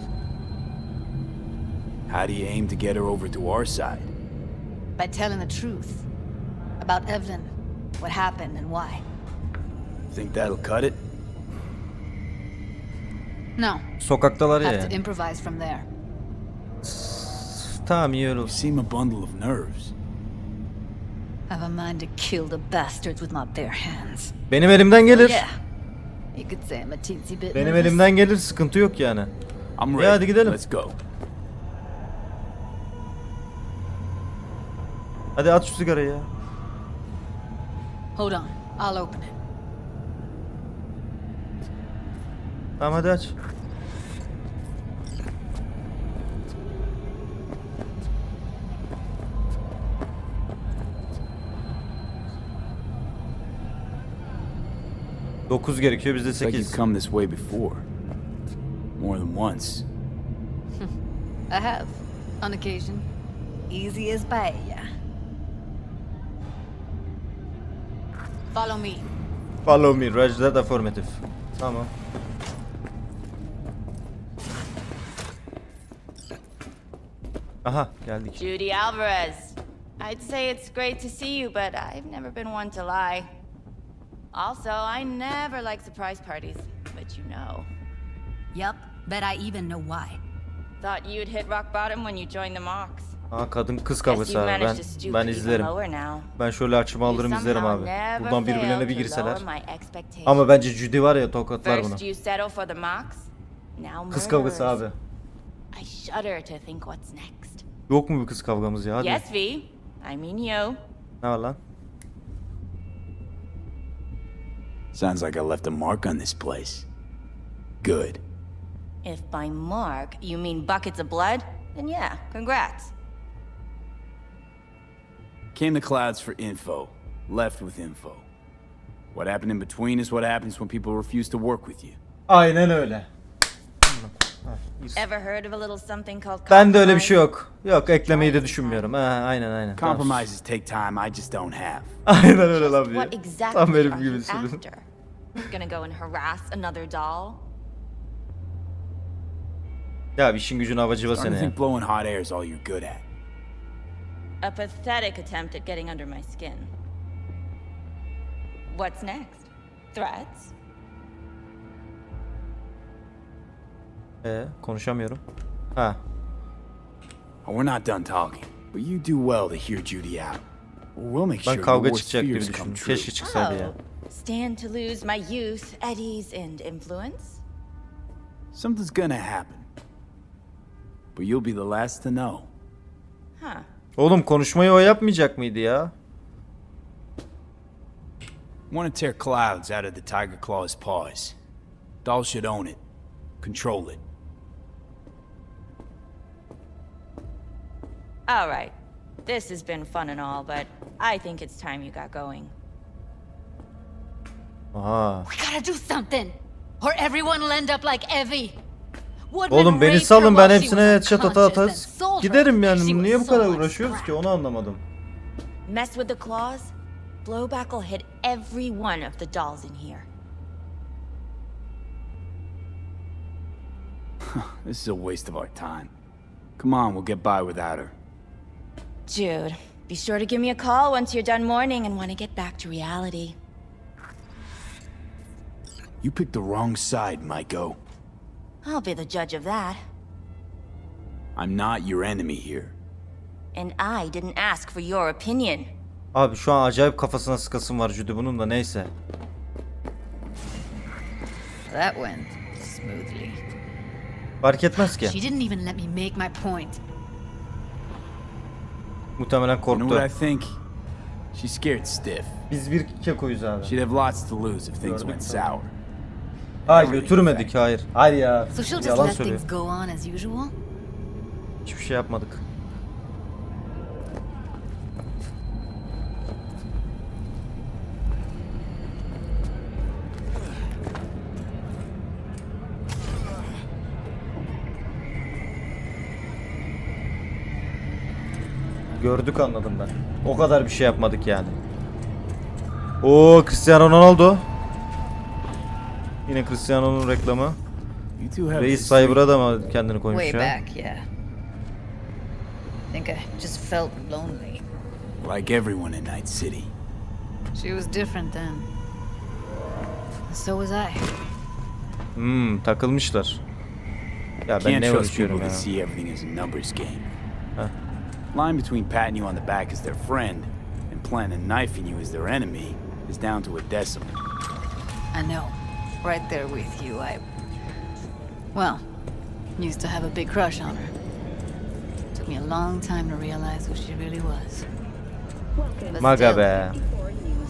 How do you aim to get her over to our side? By telling the truth about Evelyn, what happened and why. Think that'll cut it? No, Sokaktalar ya. have to improvise from there. Tamam, iyi öyle You olsun. seem a bundle of nerves. Have a mind to kill the bastards with my bare hands. Benim elimden gelir. Yeah, you could say I'm a teensy bit Benim nervous. elimden gelir, sıkıntı yok yani. I'm Ya ready. hadi gidelim. Let's go. Hadi at şu sigarayı ya. Hold on, I'll open it. Tamam hadi aç. Dokuz gerekiyor, bizde It's like you've 8. come this way before. More than once. I have, on occasion. Easy as paella. Follow me. Follow me, Rajda da formatif. Tamam. Aha, geldik. Judy Alvarez. I'd say it's great to see you, but I've never been one to lie. Also, I never like surprise parties, but you know. Yup, bet I even know why. Thought you'd hit rock bottom when you joined the Mox. Aa, kadın kız Guess kavgası you've abi. managed to stoop Ben even izlerim. lower now. Ben şöyle açımı You alırım izlerim somehow abi. never Buradan birbirlerine failed bir to girseler. lower my expectations. Ama bence Judy var ya, tokatlar bunu. First you settle for the Mox, now Kız kavgası murderers. abi. I shudder to think what's next. Yok mu bir kız kavgamız ya? Hadi. Yes, V. I mean you. Ne var lan? Sounds like I left a mark on this place. Good. If by mark you mean buckets of blood, then yeah, congrats. Came to Clouds for info. Left with info. What happened in between is what happens when people refuse to work with you. Aynen öyle. Ever heard of a little something called Ben de öyle bir şey compromise? yok. Yok, eklemeyi de düşünmüyorum. Ha, aynen. Tamam. Compromises take time I just don't have. Aynen öyle lan What diye. exactly Tam benim are you gibisin. after? Gonna go and harass another doll? Ya işin gücün havacıva Starting seni to ya. think blowing hot air is all you're good at. A pathetic attempt at getting under my skin. What's next? Threats? Konuşamıyorum. Ha. Oh, we're not done talking, but you do well to hear Judy out. We'll make sure Ben your kavga worst çıkacak gibi fears come düşündüm. true. Keşke çıksaydı ya. Stand to lose my youth, eddies, and influence? Something's gonna happen. But you'll be the last to know. Huh. Oğlum konuşmayı o yapmayacak mıydı ya? Want to tear clouds out of the Tiger Claw's paws. Doll should own it. Control it. All right. This has been fun and all, but I think it's time you got going. Aha. We gotta do something, or everyone will end up like Evie. Oğlum beni salın, ben hepsine headshot ata giderim yani. Niye bu kadar uğraşıyoruz ki, onu anlamadım. Mess with the claws, blowback will hit every one of the dolls in here. This is a waste of our time. Come on, we'll get by without her. Jude, be sure to give me a call once you're done mourning and want to get back to reality. You picked the wrong side, Maiko. I'll be the judge of that. I'm not your enemy here. And I didn't ask for your opinion. Abi şu an acayip kafasına sıkasım var Judy bunun da, neyse. That went smoothly. Fark etmez ki. She didn't even let me make my point. Muhtemelen You know what I korktu. think? She's scared stiff. Biz bir kekoyuz abi. She'd have lots to lose if things went sour. Hayır götürmedik, hayır. Hayır ya. So she'll just Yalan let söylüyor. things go on as usual? Hiçbir şey yapmadık. Gördük, anladım ben. O kadar bir şey yapmadık yani. Oo, Cristiano Ronaldo. Yine Cristiano'nun reklamı. You two have Reis this Cyber'a da mı kendini koymuş Way ya? back, yeah. Think I just felt lonely. like everyone in Night City. She was different then. So was I. Takılmışlar. Ya ben Can't ne trust people uğraşıyorum to ya. see everything as a numbers game. Huh. Line between patting you on the back as their friend and planning on knifing you as their enemy is down to a decimal. I know. Right there with you, well, used to have a big crush on her. Took me a long time to realize who she really was. But Maga still, be.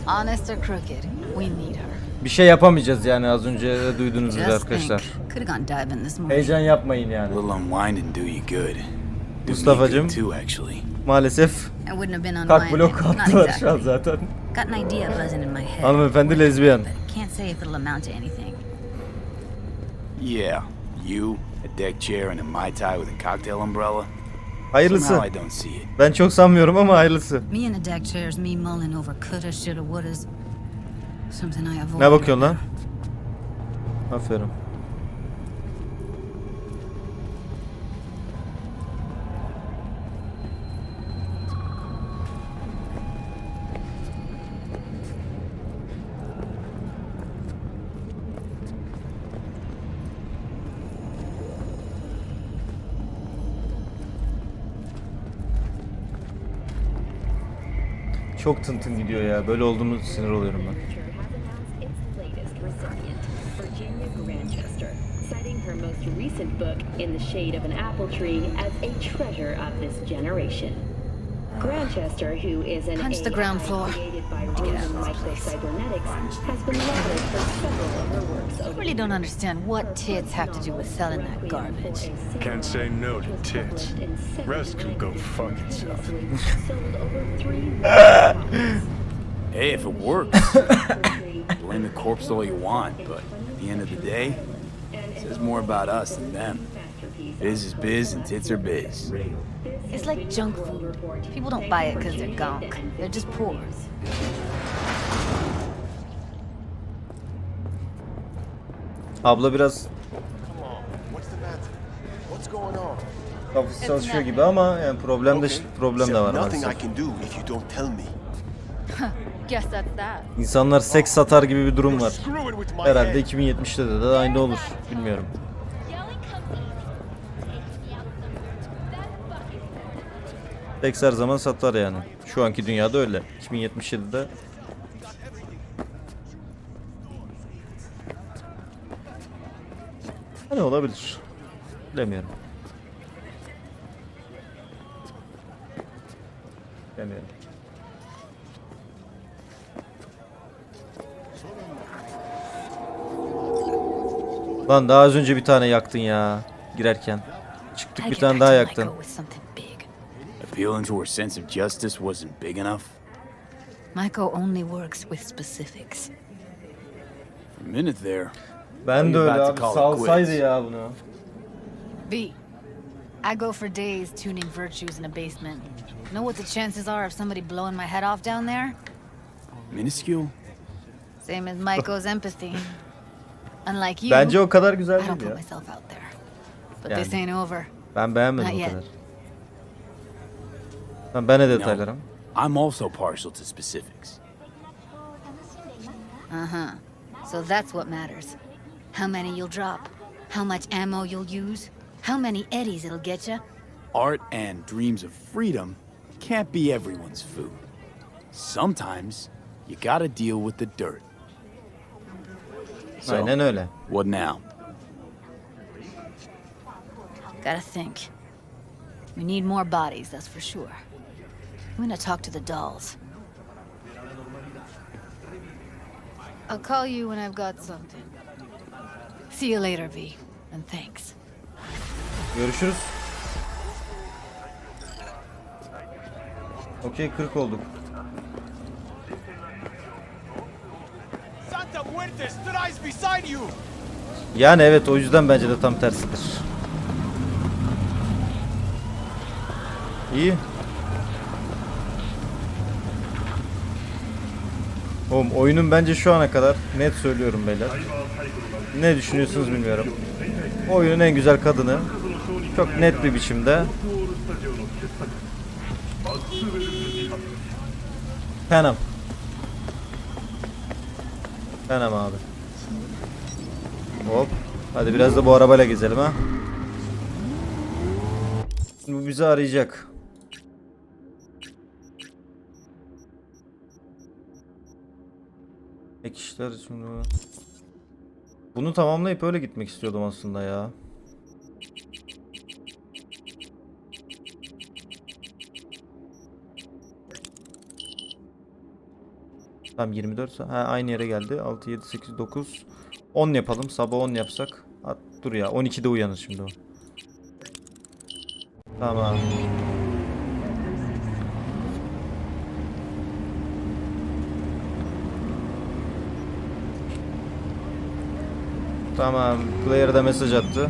honest or crooked, we need her. Bir şey yapamayacağız yani, az önce duydunuz gibi Just arkadaşlar. think, could have gone diving this morning. Heyecan yapmayın A yani. little unwinding do you good. Do me Mustafa'cığım, good too, actually. maalesef I wouldn't have been kalk unwinding. blok Not attılar şu an exactly. zaten. Got an idea buzzing in my head. Hanımefendi lezbiyen. But can't say if it'll amount to anything. Yeah, you, a deck chair, and a Mai Tai with a cocktail umbrella. Hayırlısı. Somehow I don't see it. Ben çok sanmıyorum ama hayırlısı. Me and a deck chair's me mulling over coulda, shoulda, wouldas. Something I avoid. Ne bakıyorsun lan? Aferin. Çok tın tın gidiyor ya. Böyle olduğumu sinir oluyorum ben. Citing her most recent book, In the Shade of an Apple Tree, as a treasure of this generation. Grantchester, who is an Punch the AI ground floor. created by Get out of Roman this place. microcybernetics, has been lauded for several of her works I over really don't understand what tits have to do with selling that garbage. Can't say no to tits. Rest can go fuck itself. sold over 3 million. Hey, if it works, blame the corpse all you want, but at the end of the day, it says more about us than them. Biz is biz and tits are biz. It's like junk food. People don't buy it because they're gunk. They're just poor. Abla biraz What's the matter? What's going on? Kafası çalışıyor gibi ama yani problem de var Nothing I maalesef. can do if you don't tell me. Guess that's that. İnsanlar seks satar gibi bir durum var. Screw it with my Herhalde head. 2070'te de aynı olur. Bilmiyorum. Seks her zaman satar yani. Şu anki dünyada öyle. 2077'de ne olabilir? Bilemiyorum. Bilemiyorum. Lan daha az önce bir tane yaktın ya girerken. Çıktık bir tane daha yaktın. Appealing to her sense of justice wasn't big enough. Maiko only works with specifics. For a minute there, Ben de öyle About to abi call it salsaydı quits. ya bunu. V, I go for days tuning virtues in a basement. Know what the chances are of somebody blowing my head off down there? minuscule. Same as Maiko's empathy. Unlike you, Bence o kadar I güzel don't değil put ya. myself out there. But Yani. this ain't over. Ben beğenmedim Not o yet. kadar. Tamam, ben de No, detaylarım. I'm also partial to specifics. Uh-huh. So that's what matters. How many you'll drop, how much ammo you'll use, how many eddies it'll get you. Art and dreams of freedom can't be everyone's food. Sometimes you gotta deal with the dirt. So, Aynen öyle. what now? Gotta think. We need more bodies, that's for sure. I'm gonna talk to the dolls. I'll call you when I've got something. See you later, V. And thanks. Görüşürüz. Okey 40 olduk. Santa Muerte strides beside you. Yani evet o yüzden bence de tam tersidir. İyi. Oğlum oyunun bence şu ana kadar net söylüyorum beyler. Ne düşünüyorsunuz bilmiyorum. Oyunun en güzel kadını çok net bir biçimde Penam. Penam abi. Hop. Hadi biraz da bu arabayla gezelim ha. Şimdi bu bizi arayacak. Ek işler şimdi. Bunu tamamlayıp öyle gitmek istiyordum aslında ya. Tamam 24 saat. Ha, aynı yere geldi. 6, 7, 8, 9. 10 yapalım. Sabah 10 yapsak. Dur ya 12'de uyanır şimdi o. Tamam. Tamam. Claire da mesaj attı.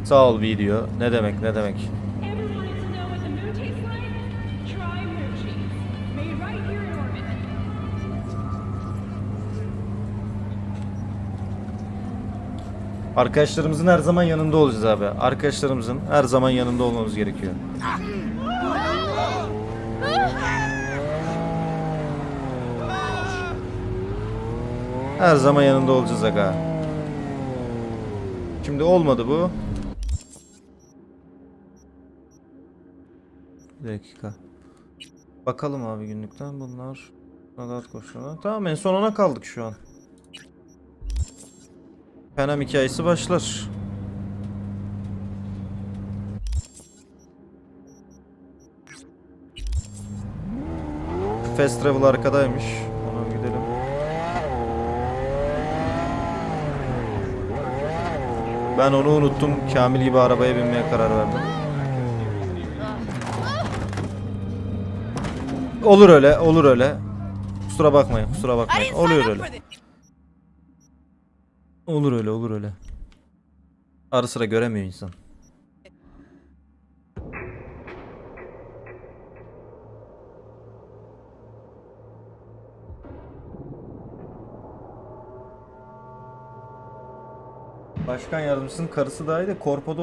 Sağ ol video. Ne demek ne demek. Arkadaşlarımızın her zaman yanında olacağız abi. Arkadaşlarımızın her zaman yanında olmamız gerekiyor. Her zaman yanında olacağız aga. Şimdi olmadı bu. Bir dakika. Bakalım abi günlükten bunlar. Nadat koşuyorlar. Tamam en son ona kaldık şu an. Penam hikayesi başlar. Fast travel arkadaymış. Ona gidelim. Ben onu unuttum. Kamil gibi arabaya binmeye karar verdim. Olur öyle, olur öyle. Kusura bakmayın, kusura bakmayın. Oluyor öyle. Olur öyle, olur öyle. Ara sıra göremiyor insan. Başkan yardımcısının karısı daha iyi de korpoda